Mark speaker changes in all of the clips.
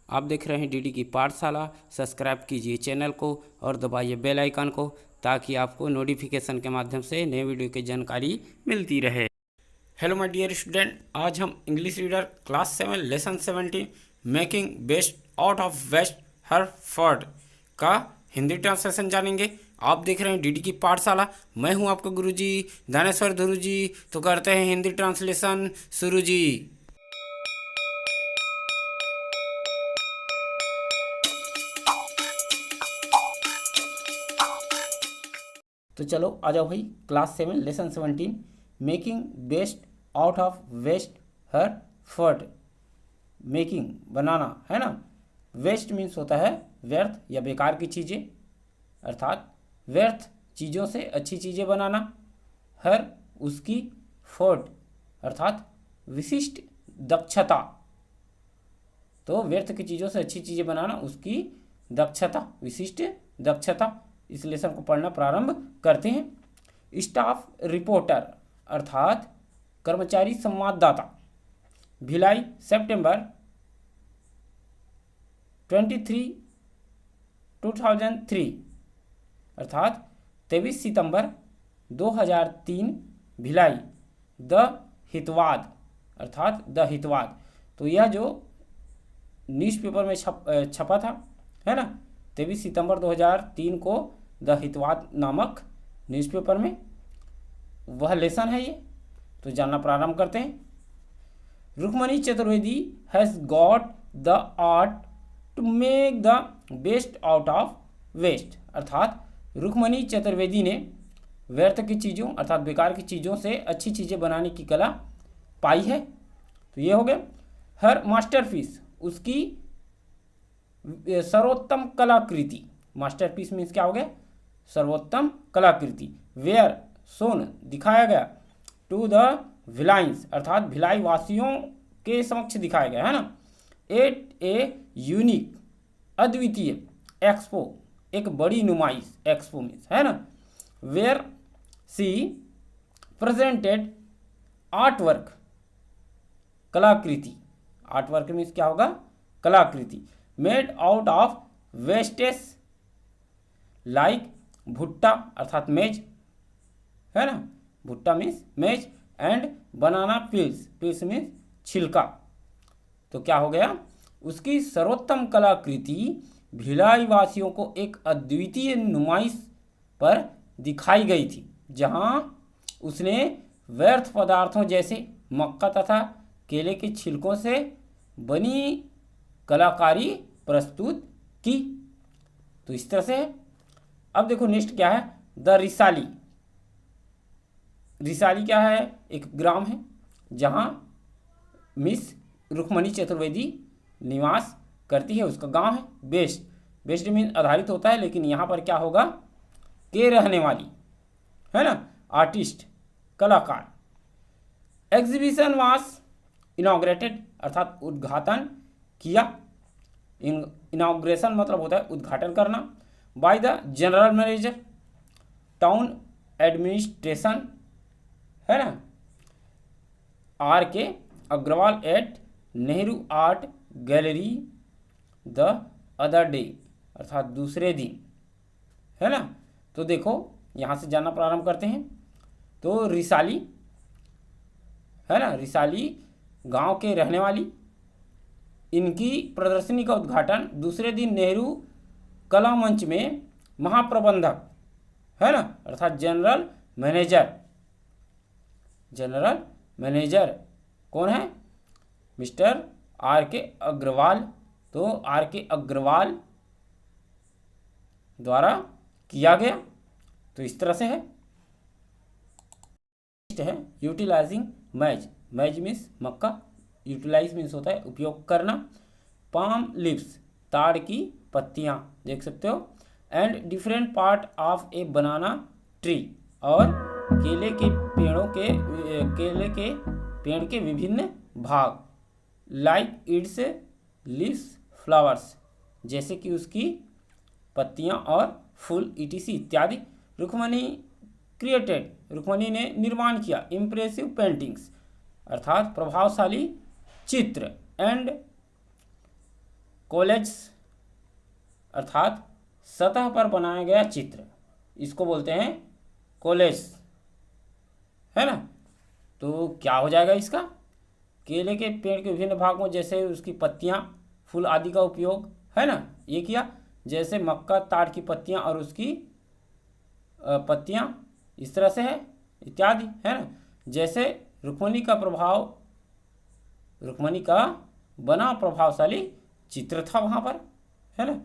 Speaker 1: आप देख रहे हैं डीडी की पाठशाला। सब्सक्राइब कीजिए चैनल को और दबाइए बेल आइकन को ताकि आपको नोटिफिकेशन के माध्यम से नए वीडियो की जानकारी मिलती रहे। हेलो माय डियर स्टूडेंट, आज हम English reader class 7 lesson 17 making best out of waste हरफर्ड का हिंदी ट्रांसलेशन जानेंगे। आप देख रहे हैं डीडी की पाठशाला। मैं हूं आपका गुरुजी दानेश्वर धुरु जी। तो करते हैं हिंदी ट्रांसलेशन शुरू जी। तो चलो आ जाओ भाई, class 7 lesson 17 making best out of waste her effort. Making बनाना है ना। वेस्ट मीन्स होता है व्यर्थ या बेकार की चीज़ें, अर्थात व्यर्थ चीज़ों से अच्छी चीज़ें बनाना। हर उसकी फर्ट अर्थात विशिष्ट दक्षता। तो व्यर्थ की चीज़ों से अच्छी चीज़ें बनाना उसकी दक्षता, विशिष्ट दक्षता। इस लेसन को पढ़ना प्रारंभ करते हैं। स्टाफ रिपोर्टर अर्थात कर्मचारी संवाददाता। भिलाई सितंबर 23, 2003 अर्थात 23 सितंबर 2003 भिलाई। द हितवाद अर्थात द हितवाद। तो यह जो न्यूज़पेपर में छपा था है ना, 23 सितंबर 2003 को द हितवाद नामक न्यूज़पेपर में, वह लेसन है ये। तो जानना प्रारंभ करते हैं। Rukmani Chaturvedi has got the art to make the best out of waste अर्थात रुक्मणी चतुर्वेदी ने व्यर्थ की चीज़ों अर्थात बेकार की चीज़ों से अच्छी चीज़ें बनाने की कला पाई है। तो ये हो गया। हर मास्टरपीस उसकी सर्वोत्तम कलाकृति। मास्टरपीस मीन्स क्या हो गया? सर्वोत्तम कलाकृति। वेयर सोन दिखाया गया। टू द भिलाइंस अर्थात भिलाई वासियों के समक्ष दिखाया गया है ना। एट ए यूनिक अद्वितीय एक्सपो एक बड़ी नुमाइश, एक्सपो मीन्स है ना। वेयर सी प्रेजेंटेड आर्टवर्क कलाकृति। आर्टवर्क मीन्स क्या होगा? कलाकृति। Made out of wastes like भुट्टा अर्थात मेज है ना। भुट्टा मीन्स मेज। And banana peels, peels means छिलका। तो क्या हो गया? उसकी सर्वोत्तम कलाकृति भिलाई वासियों को एक अद्वितीय नुमाइश पर दिखाई गई थी, जहां उसने व्यर्थ पदार्थों जैसे मक्का तथा केले के छिलकों से बनी कलाकारी प्रस्तुत की। तो इस तरह से। अब देखो नेक्स्ट क्या है? द रिसाली। रिसाली क्या है? एक ग्राम है जहां मिस रुक्मणी चतुर्वेदी निवास करती है, उसका गांव है। बेस्ट, बेस्ट मीन आधारित होता है, लेकिन यहां पर क्या होगा? के रहने वाली है ना, आर्टिस्ट कलाकार। एग्जीबिशन वास इनॉग्रेटेड अर्थात उद्घाटन किया। इनॉग्रेशन मतलब होता है उद्घाटन करना। By the general manager town administration है ना, R K Agrawal at Nehru art gallery the other day अर्थात दूसरे दिन है ना। तो देखो यहाँ से जानना प्रारंभ करते हैं। तो रिसाली है ना, रिसाली गांव के रहने वाली, इनकी प्रदर्शनी का उद्घाटन दूसरे दिन नेहरू कला मंच में महाप्रबंधक है ना अर्थात जनरल मैनेजर। जनरल मैनेजर कौन है? Mister R K Agarwal. तो आर के अग्रवाल द्वारा किया गया। तो इस तरह से है। है यूटिलाइजिंग मैज। मैज मीन्स मक्का, यूटिलाइज मीन्स होता है उपयोग करना। पाम लिप्स ताड़ की पत्तियां देख सकते हो। And different part of A banana tree और केले के पेड़ के विभिन्न भाग। लाइक इट्स लीव्स फ्लावर्स जैसे कि उसकी पत्तियां और फूल ईटीसी इत्यादि। रुक्मणी क्रिएटेड रुक्मणी ने निर्माण किया। इम्प्रेसिव पेंटिंग्स, अर्थात प्रभावशाली चित्र। एंड कॉलेज अर्थात सतह पर बनाया गया चित्र, इसको बोलते हैं कॉलेज, है ना। तो क्या हो जाएगा इसका, केले के पेड़ के विभिन्न भागों जैसे उसकी पत्तियां, फूल आदि का उपयोग, है ना, ये किया। जैसे मक्का ताड़ की पत्तियां और उसकी पत्तियां इस तरह से है इत्यादि, है ना। जैसे रुक्मिणी का बना प्रभावशाली चित्र था वहाँ पर, है ना।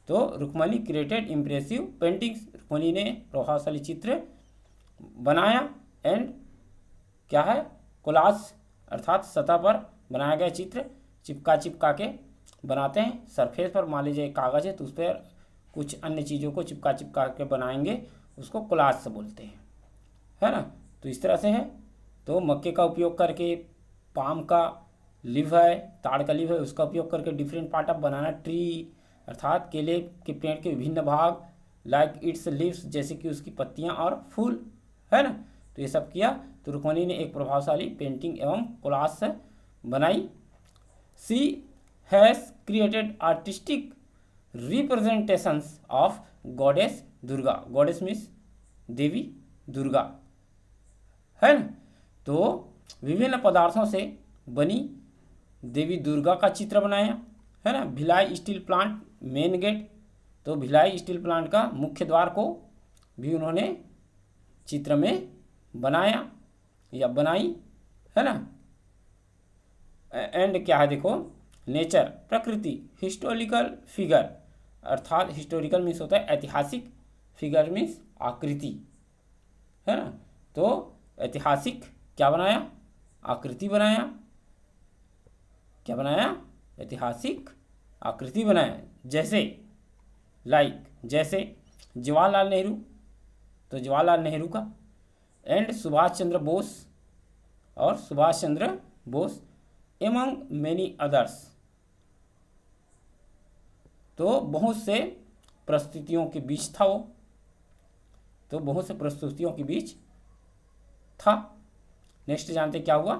Speaker 1: तो Rukmini created impressive paintings, Rukmini ने प्रभावशाली चित्र बनाया। एंड क्या है, कोलाज अर्थात सतह पर बनाया गया चित्र चिपका के बनाते हैं। सरफेस पर मान लीजिए कागज़ है तो उस पर कुछ अन्य चीज़ों को चिपका के बनाएंगे, उसको कोलाज से बोलते हैं, है ना। तो इस तरह से है। तो मक्के का उपयोग करके, पाम का लीव है, ताड़ का लीव है, उसका उपयोग करके different part of banana tree अर्थात केले के पेड़ के विभिन्न भाग, लाइक इट्स लीव्स जैसे कि उसकी पत्तियां और फूल, है ना। तो ये सब किया। तो रुक्मिणी ने एक प्रभावशाली पेंटिंग एवं कोलाज बनाई। She has created artistic representations of goddess Durga, goddess means देवी दुर्गा, है ना। तो विभिन्न पदार्थों से बनी देवी दुर्गा का चित्र बनाया, है ना। Bhilai steel plant main gate, तो भिलाई स्टील प्लांट का मुख्य द्वार को भी उन्होंने चित्र में बनाया या बनाई, है ना। एंड क्या है देखो, नेचर प्रकृति, हिस्टोरिकल फिगर अर्थात हिस्टोरिकल मीन्स होता है ऐतिहासिक, फिगर मीन्स आकृति, है ना। तो ऐतिहासिक क्या बनाया, आकृति बनाया, क्या बनाया, ऐतिहासिक आकृति बनाया। जैसे लाइक जैसे जवाहरलाल नेहरू, तो जवाहरलाल नेहरू का, एंड सुभाष चंद्र बोस और Subhash Chandra Bose among many others. तो बहुत से प्रस्तुतियों के बीच था वो, तो बहुत से प्रस्तुतियों के बीच था। नेक्स्ट जानते क्या हुआ।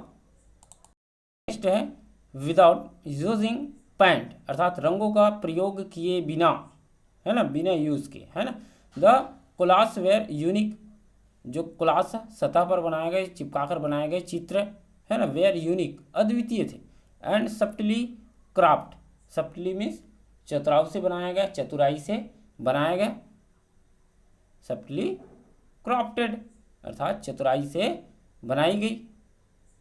Speaker 1: नेक्स्ट है विदाउट यूजिंग पेंट अर्थात रंगों का प्रयोग किए बिना, है ना, बिना यूज के, है ना। द कोलास वेयर यूनिक, जो कोलास सतह पर बनाए गए चिपकाकर बनाए गए चित्र, है ना, वेयर यूनिक अद्वितीय थे। एंड सप्टली क्राफ्ट, सप्टली मीन्स चतुराई से बनाया गया, चतुराई से बनाया गया, सप्टली क्राफ्टेड अर्थात चतुराई से बनाई गई।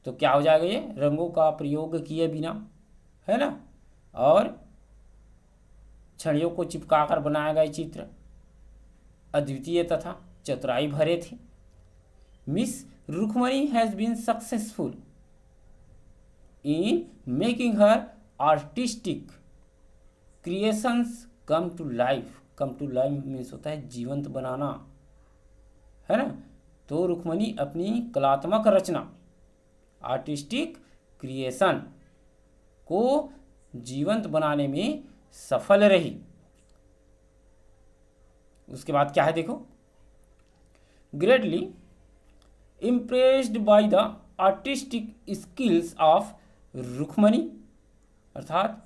Speaker 1: तो क्या हो जाएगा ये, रंगों का प्रयोग किए बिना, है ना, और छड़ियों को चिपकाकर बनाया गया चित्र अद्वितीय तथा चतुराई भरे थे। Miss Rukmini has been successful in making her artistic creations come to life, come to life means होता है जीवंत बनाना, है ना। तो रुक्मिणी अपनी कलात्मक रचना आर्टिस्टिक क्रिएशन को जीवंत बनाने में सफल रही। उसके बाद क्या है देखो, greatly impressed by the artistic skills of Rukmini अर्थात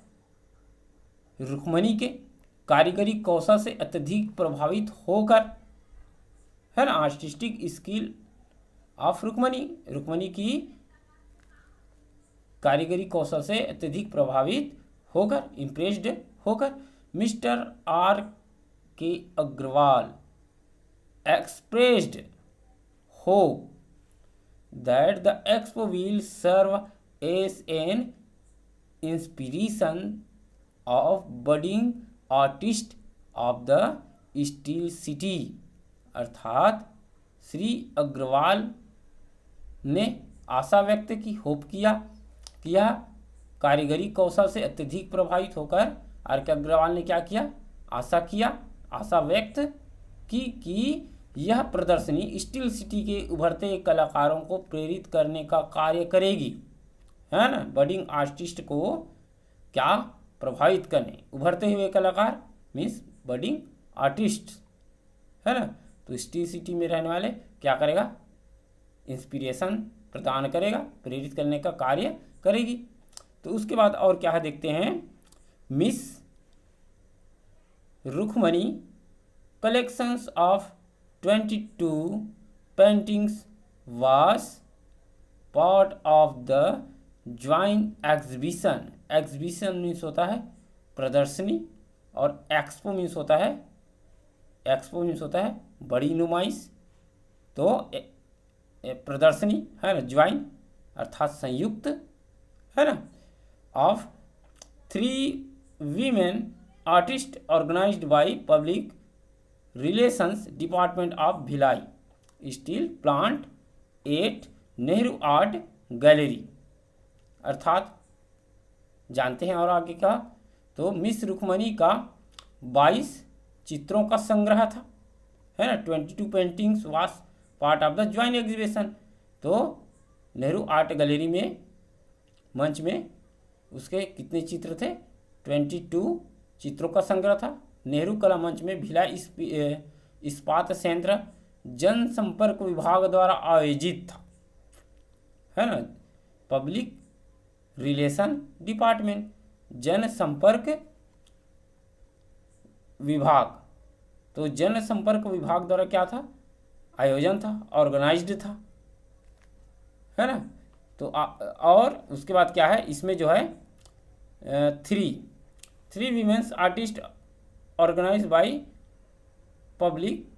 Speaker 1: रुक्मिणी के कारीगरी कौशल से अत्यधिक प्रभावित होकर, है ना, artistic skill of Rukmini, Rukmini की कारीगरी कौशल से अत्यधिक प्रभावित होकर, इम्प्रेस्ड होकर, mister R K Agrawal expressed hope that the expo will serve as an inspiration of budding artist of the steel city अर्थात श्री अग्रवाल ने आशा व्यक्त की, होप किया कारीगरी कौशल से अत्यधिक प्रभावित होकर आर के अग्रवाल ने क्या किया, आशा व्यक्त की कि यह प्रदर्शनी स्टील सिटी के उभरते कलाकारों को प्रेरित करने का कार्य करेगी, है ना। बडिंग आर्टिस्ट को क्या प्रभावित करने, उभरते हुए कलाकार मीन्स बडिंग आर्टिस्ट, है ना। तो स्टील सिटी में रहने वाले क्या करेगा, इंस्पिरेशन प्रदान करेगा, प्रेरित करने का कार्य करेगी। तो उसके बाद और क्या है देखते हैं, miss Rukmini collections of 22 paintings was part of the joint exhibition. exhibition means होता है प्रदर्शनी और एक्सपो मीन्स होता है बड़ी नुमाइश। तो प्रदर्शनी है ना, ज्वाइन अर्थात संयुक्त है ना, of 3 women artist organised by public relations department of Bhilai steel plant 8 Nehru art gallery. अर्थात जानते हैं और आगे का, तो मिस रुक्मणी का 22 चित्रों का संग्रह था, है ना। 22 paintings was part of the joint exhibition. तो नेहरू आर्ट गैलरी में मंच में उसके कितने चित्र थे? 22 चित्रों का संग्रह था। नेहरू कला मंच में भिलाई इस्पात संयंत्र जनसंपर्क विभाग द्वारा आयोजित था, है ना। पब्लिक रिलेशन डिपार्टमेंट, जनसंपर्क विभाग, तो जनसंपर्क विभाग द्वारा क्या था? आयोजन था, ऑर्गेनाइज्ड था, है ना। तो और उसके बाद क्या है इसमें जो है 3 women's artist organise by public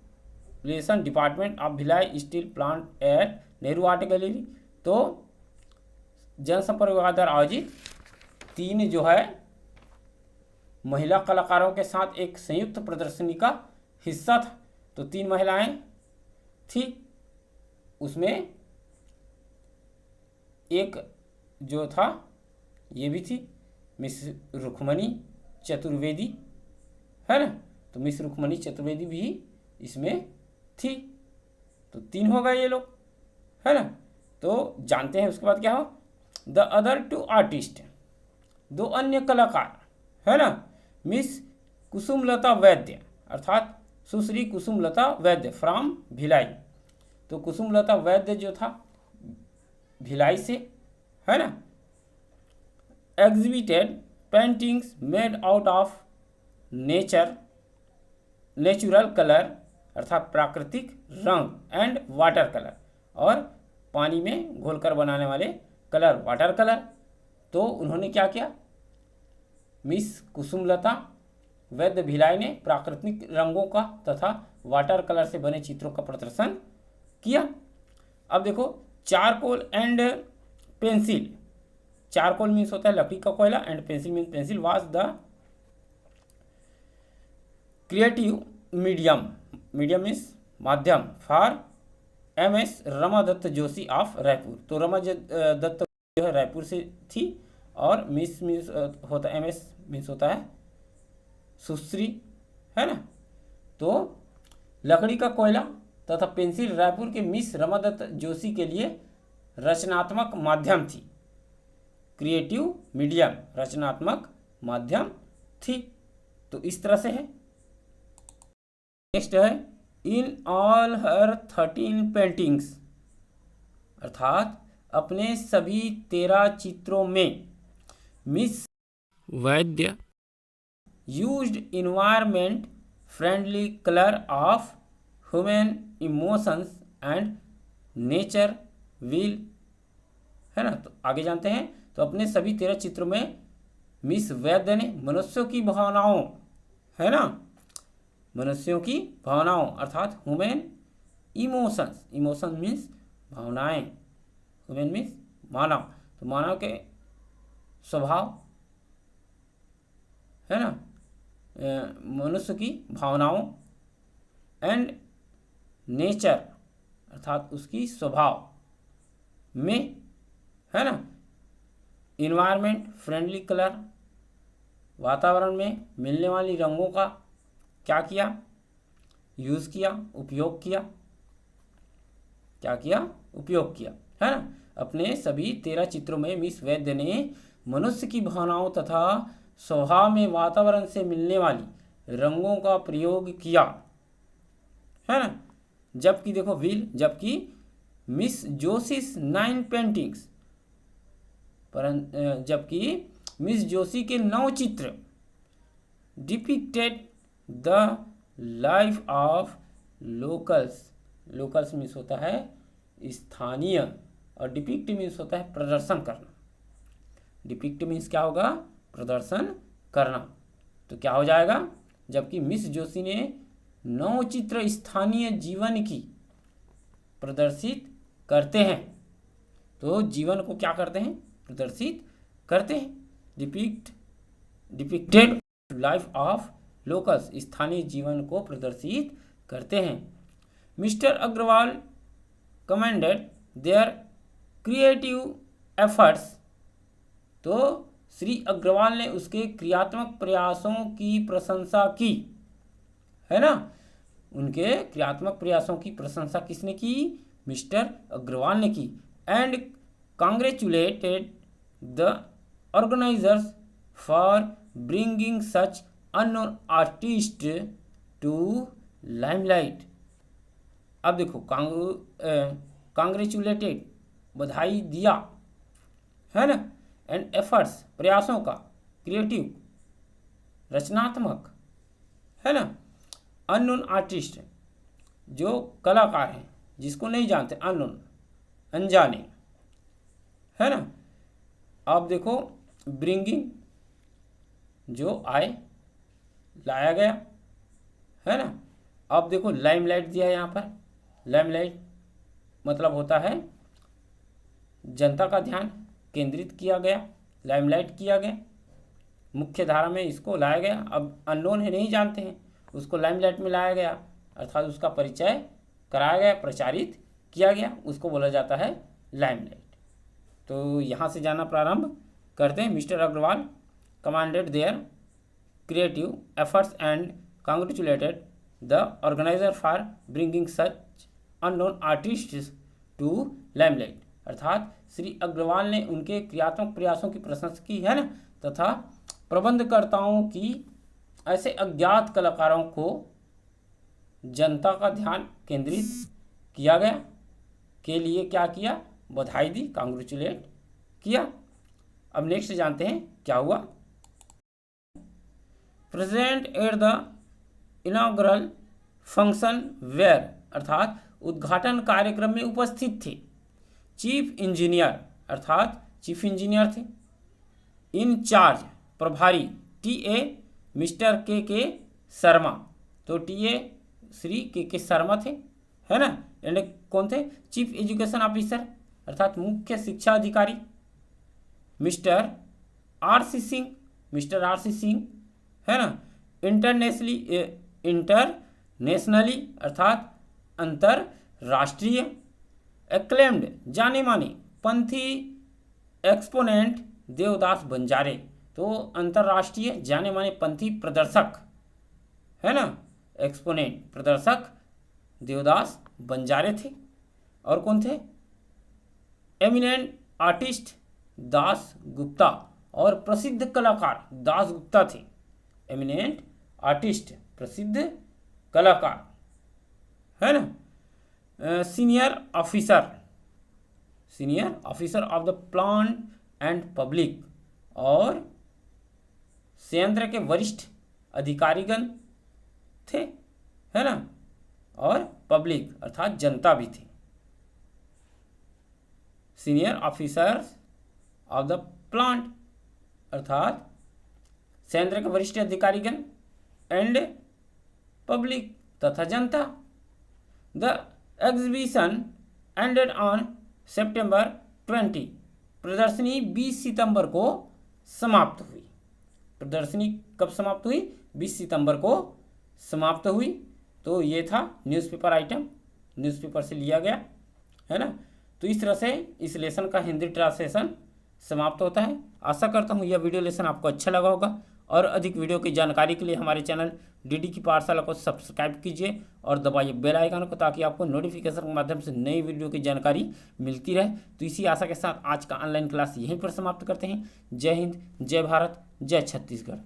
Speaker 1: relation department of Bhilai steel plant at Nehru art gallery. तो जनसंपर्क विभाग द्वारा आयोजित 3 जो है महिला कलाकारों के साथ एक संयुक्त प्रदर्शनी का हिस्सा था। तो 3 महिलाएं थी, उसमें एक जो था ये भी थी मिस रुक्मणी चतुर्वेदी, है ना। तो मिस रुक्मणी चतुर्वेदी भी इसमें थी। तो 3 हो गए ये लोग, है ना। तो जानते हैं उसके बाद क्या हो, द अदर 2 आर्टिस्ट, 2 अन्य कलाकार, है ना। मिस कुसुमलता वैद्य अर्थात सुश्री कुसुमलता वैद्य फ्रॉम भिलाई। तो कुसुमलता वैद्य जो था भिलाई से, है ना। Exhibited paintings made out of natural colour अर्थात प्राकृतिक रंग एंड वाटर कलर, और पानी में घोलकर बनाने वाले कलर वाटर कलर। तो उन्होंने क्या किया, मिस कुसुमलता वैद्य भिलाई ने प्राकृतिक रंगों का तथा वाटर कलर से बने चित्रों का प्रदर्शन किया। अब देखो charcoal and pencil, charcoal means होता है लकड़ी का कोयला and pencil means pencil, was the creative medium means माध्यम for MS Ramadatt Joshi of Raipur. तो रमादत्त जो है रायपुर से थी, और मिस मीन्स होता है MS मीन्स होता है सुश्री, है ना। तो लकड़ी का कोयला तथा पेंसिल रायपुर के मिस रमादत्त जोशी के लिए रचनात्मक माध्यम थी। क्रिएटिव मीडियम रचनात्मक माध्यम थी। तो इस तरह से है। नेक्स्ट है इन ऑल हर 13 पेंटिंग्स, अर्थात अपने सभी 13 चित्रों में miss Vaidya used environment friendly colour of human emotions and nature will, है ना। तो आगे जानते हैं। तो अपने सभी 13 चित्रों में मिस वैद्य ने मनुष्यों की भावनाओं, है ना, मनुष्यों की भावनाओं अर्थात ह्यूमन इमोशंस, इमोशन मीन्स भावनाएं, ह्यूमन मीन्स मानव, तो मानव के स्वभाव, है ना, मनुष्य की भावनाओं एंड नेचर अर्थात उसकी स्वभाव में, है ना, इन्वायरमेंट फ्रेंडली कलर वातावरण में मिलने वाली रंगों का क्या किया, यूज़ किया, उपयोग किया, क्या किया, उपयोग किया, है ना। अपने सभी 13 चित्रों में मिस वैद्य ने मनुष्य की भावनाओं तथा स्वभाव में वातावरण से मिलने वाली रंगों का प्रयोग किया, है ना। जबकि देखो विल, जबकि मिस जोशी's 9 पेंटिंग्स, जबकि मिस जोशी के 9 चित्र depicted the life of locals. Locals means होता है स्थानीय, और डिपिक्ट मीन्स होता है प्रदर्शन करना। डिपिक्ट मीन्स क्या होगा? प्रदर्शन करना। तो क्या हो जाएगा? जबकि मिस जोशी ने 9 चित्र स्थानीय जीवन की प्रदर्शित करते हैं। तो जीवन को क्या करते हैं? प्रदर्शित करते हैं। डिपिक्टेड लाइफ ऑफ लोकल्स, स्थानीय जीवन को प्रदर्शित करते हैं। Mister Agrawal commended their creative efforts. तो श्री अग्रवाल ने उसके क्रियात्मक प्रयासों की प्रशंसा की, है ना। उनके क्रियात्मक प्रयासों की प्रशंसा किसने की? मिस्टर अग्रवाल ने की। And congratulated the organisers for bringing such unknown artist to limelight. अब देखो, कांग्रेचुलेटेड बधाई दिया, है ना। एंड एफर्ट्स प्रयासों का, क्रिएटिव रचनात्मक, है ना। अननोन आर्टिस्ट जो कलाकार हैं, जिसको नहीं जानते, अननोन अनजाने, है ना। अब देखो ब्रिंगिंग जो आए, लाया गया, है ना। अब देखो लाइमलाइट दिया है यहाँ पर। लाइमलाइट मतलब होता है जनता का ध्यान केंद्रित किया गया, लाइमलाइट किया गया, मुख्य धारा में इसको लाया गया। अब अननोन है, नहीं जानते हैं, उसको लाइमलाइट में लाया गया, अर्थात उसका परिचय कराया गया, प्रचारित किया गया, उसको बोला जाता है लाइमलाइट। तो यहाँ से जाना प्रारंभ करते हैं। Mister Agarwal commended their creative efforts and congratulated the organiser for bringing such unknown artists to limelight. अर्थात श्री अग्रवाल ने उनके क्रियात्मक प्रयासों की प्रशंसा की, है ना, तथा प्रबंधकर्ताओं की ऐसे अज्ञात कलाकारों को जनता का ध्यान केंद्रित किया गया के लिए क्या किया? बधाई दी, कांग्रेचुलेट किया। अब नेक्स्ट जानते हैं क्या हुआ। Present at the inaugural function were, अर्थात उद्घाटन कार्यक्रम में उपस्थित थे चीफ इंजीनियर, अर्थात चीफ इंजीनियर थे, इंचार्ज प्रभारी टीए मिस्टर के शर्मा। तो टीए श्री के शर्मा थे, है ना। एंड कौन थे? चीफ एजुकेशन ऑफिसर, अर्थात मुख्य शिक्षा अधिकारी mister RC. Singh, mister RC. Singh, है ना। इंटरनेशनली अर्थात अंतरराष्ट्रीय, एक्लेम्ड जाने माने पंथी एक्सपोनेंट देवदास बंजारे। तो अंतरराष्ट्रीय जाने माने पंथी प्रदर्शक, है ना, एक्सपोनेंट प्रदर्शक देवदास बंजारे थे। और कौन थे? एमिनेंट आर्टिस्ट दास गुप्ता, और प्रसिद्ध कलाकार दास गुप्ता थे। एमिनेंट आर्टिस्ट प्रसिद्ध कलाकार, है ना। Senior officer of the plant and public, और संयंत्र के वरिष्ठ अधिकारीगण थे, है ना, और पब्लिक अर्थात जनता भी थी। Senior officers of the plant अर्थात संयंत्र के वरिष्ठ अधिकारीगण एंड पब्लिक तथा जनता। द एग्जीबिशन एंडेड ऑन सितंबर 20, प्रदर्शनी 20 सितंबर को समाप्त हुई। प्रदर्शनी कब समाप्त हुई? 20 सितंबर को समाप्त हुई। तो ये था न्यूज़पेपर आइटम, न्यूज़पेपर से लिया गया, है ना। तो इस तरह से इस लेसन का हिंदी ट्रांसलेशन समाप्त होता है। आशा करता हूँ यह वीडियो लेसन आपको अच्छा लगा होगा, और अधिक वीडियो की जानकारी के लिए हमारे चैनल डीडी की पाठशाला को सब्सक्राइब कीजिए और दबाइए बेल आइकन को, ताकि आपको नोटिफिकेशन के माध्यम से नई वीडियो की जानकारी मिलती रहे। तो इसी आशा के साथ आज का ऑनलाइन क्लास यहीं पर समाप्त करते हैं। जय हिंद, जय भारत, जय छत्तीसगढ़।